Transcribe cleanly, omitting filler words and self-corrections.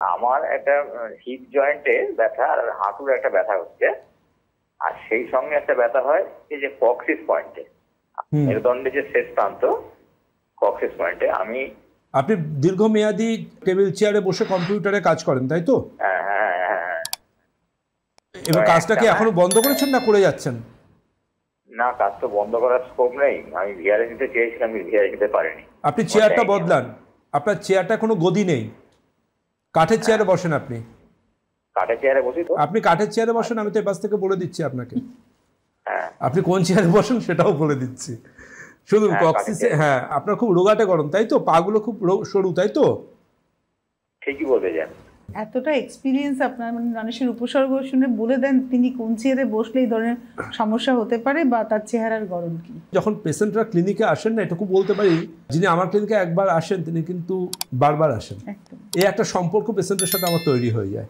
আমার একটা হিপ জয়েন্টে ব্যথা আর হাঁটুর একটা ব্যথা হচ্ছে, আর সেই সঙ্গে একটা ব্যথা হয় এই যে কক্সিস পয়েন্টে, মেরুদণ্ডের যে শেষ প্রান্ত কক্সিস পয়েন্টে। আপনি দীর্ঘমেয়াদী টেবিল চেয়ারে বসে কম্পিউটারে কাজ করেন, তাই তো? হ্যাঁ হ্যাঁ হ্যাঁ হ্যাঁ। এবার কাজটাকে এখনো বন্ধ করেছেন না করে যাচ্ছেন? না, কাজ তো বন্ধ করার স্কোপ নেই। আমি ভিআরএ নিতে চেয়েছিলাম, ভিআরএ নিতে পারিনি। আপনি চেয়ারটা বদলান। আপনার চেয়ারটা কোনো গদি নেই, কাঠের চেয়ারে বসেন। আপনি কাঠের চেয়ারে বসি তো। আপনি কাঠের চেয়ারে বসেন, আমি তো এপাশ থেকে বলে দিচ্ছি আপনাকে। হ্যাঁ, আপনি কোন চেয়ারে বসেন সেটাও বলে দিচ্ছি। শুধু কক্সিসে, হ্যাঁ, আপনার খুব রোগাটে গরম, তাই তো? পাগুলো খুব সরু, তাই তো? ঠিকই বলতে যান। এতটা এক্সপিরিয়েন্স আপনার, মানে মানুষের উপসর্গ শুনে বলে দেন তিনি কোন চেয়ারে বসলে এই ধরনের সমস্যা হতে পারে বা তার চেহারার গড়ন কি। যখন পেশেন্টরা ক্লিনিকে আসেন না, এটুকু বলতে পারি, যিনি আমার ক্লিনিকে একবার আসেন তিনি কিন্তু বারবার আসেন। একদম। এই একটা সম্পর্ক পেশেন্টের সাথে আমার তৈরি হয়ে যায়।